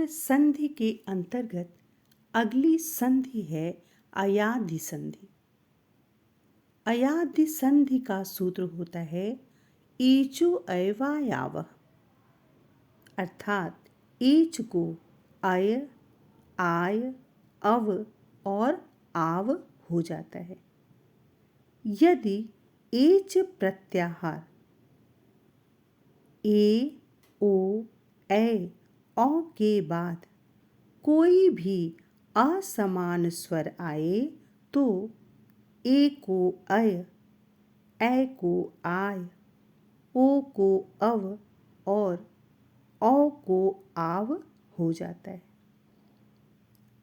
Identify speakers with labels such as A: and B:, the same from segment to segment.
A: संधि के अंतर्गत अगली संधि है अयादि संधि। अयादि संधि का सूत्र होता है ईचु अयवायावः, अर्थात ईच को अय, आय, अव और आव हो जाता है। यदि एच प्रत्याहार ए, ओ, ए, औ के बाद कोई भी असमान स्वर आए तो ए को अय, ए को आय, ओ को अव और औ को आव हो जाता है।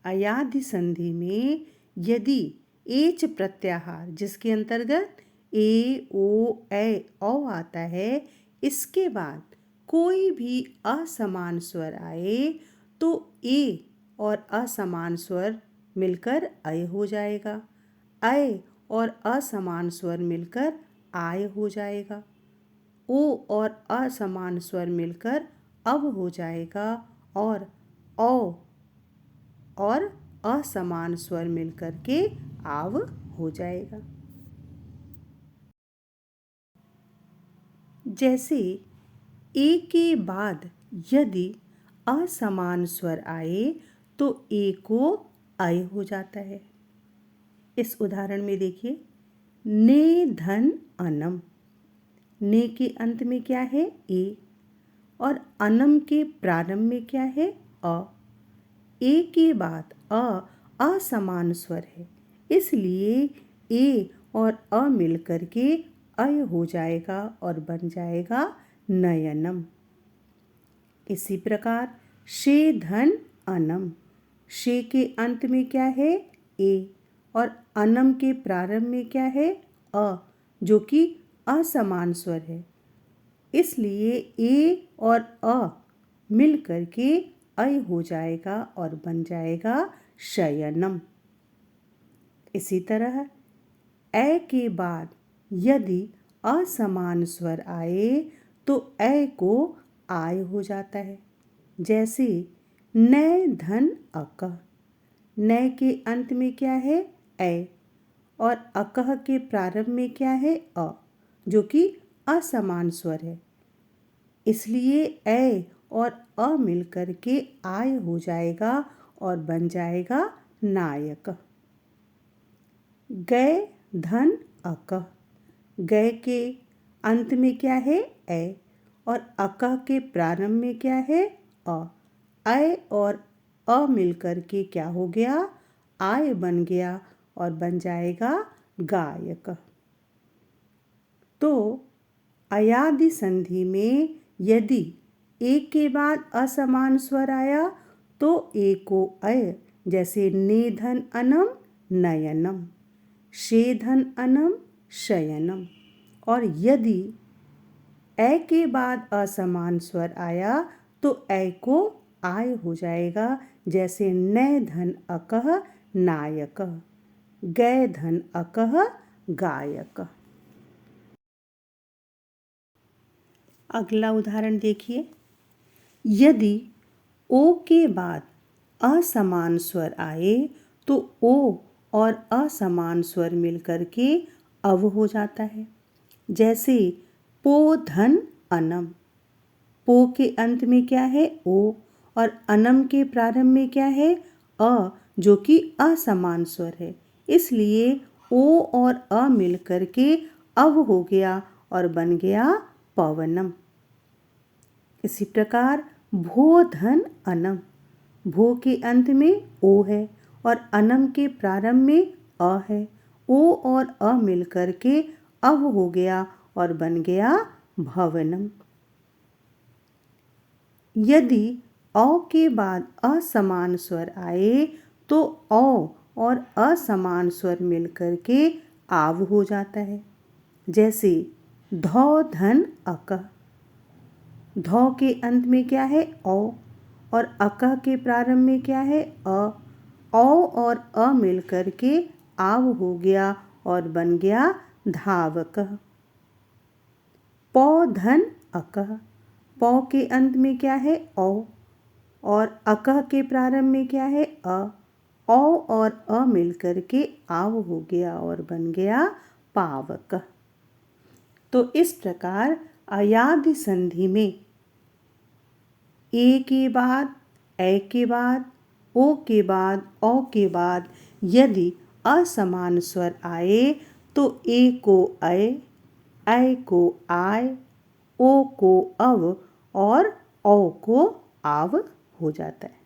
A: अयादि संधि में यदि एच प्रत्याहार जिसके अंतर्गत ए, ओ, ए, औ आता है, इसके बाद कोई भी असमान स्वर आए तो ए और असमान स्वर मिलकर अय हो जाएगा, अय और असमान स्वर मिलकर आय हो जाएगा, ओ और असमान स्वर मिलकर अव हो जाएगा और औ और असमान स्वर मिलकर के आव हो जाएगा। जैसे ए के बाद यदि असमान स्वर आए तो ए को अय हो जाता है। इस उदाहरण में देखिए, ने धन अनम। ने के अंत में क्या है? ए और अनम के प्रारंभ में क्या है? अ। ए के बाद असमान स्वर है, इसलिए ए और अ मिलकर के अय हो जाएगा और बन जाएगा नयनम। इसी प्रकार शे धन अनम। शे के अंत में क्या है? ए और अनम के प्रारंभ में क्या है? अ, जो कि असमान स्वर है, इसलिए ए और अ मिल करके अय हो जाएगा और बन जाएगा शयनम। इसी तरह ए के बाद यदि असमान स्वर आए तो ए को आय हो जाता है। जैसे नय धन अकह। नय के अंत में क्या है? ए और अकह के प्रारंभ में क्या है? अ, जो कि असमान स्वर है, इसलिए ए और अ मिलकर के आय हो जाएगा और बन जाएगा नायक। गय धन अकह। गय के अंत में क्या है? ए और अकह के प्रारंभ में क्या है? अ। अय और अ मिलकर के क्या हो गया? आय बन गया और बन जाएगा गायक। तो अयादि संधि में यदि ए के बाद असमान स्वर आया तो ए को अय, जैसे ने धन अनम नयनम, शे धन अनम शयनम। और यदि ए के बाद असमान स्वर आया तो ए को आय हो जाएगा, जैसे नय धन अकह नायक, गय धन अकह गायक। अगला उदाहरण देखिए, यदि ओ के बाद असमान स्वर आए तो ओ और असमान स्वर मिलकर के अव हो जाता है। जैसे पो धन अनम। पो के अंत में क्या है? ओ और अनम के प्रारंभ में क्या है? अ, जो कि असमान स्वर है, इसलिए ओ और अ मिलकर के अव हो गया और बन गया पवनम। इसी प्रकार भो धन अनम। भो के अंत में ओ है और अनम के प्रारंभ में अ है, ओ और अ मिलकर के अव हो गया और बन गया भवनम। यदि औ के बाद असमान स्वर आए तो औ और असमान स्वर मिलकर के आव हो जाता है। जैसे धौ धन अकह। धौ के अंत में क्या है? औ और अकह के प्रारंभ में क्या है? अ। औ और अ मिलकर के आव हो गया और बन गया धावक। पौ धन अकह। पौ के अंत में क्या है? औ और अकह के प्रारंभ में क्या है? अ। औ और अ मिलकर के आव हो गया और बन गया पावक। तो इस प्रकार अयाद्य संधि में ए के बाद, ए के बाद, ओ के बाद, औ के बाद यदि असमान स्वर आए तो ए को ऐ को आय, ओ को अव और औ को आव हो जाता है।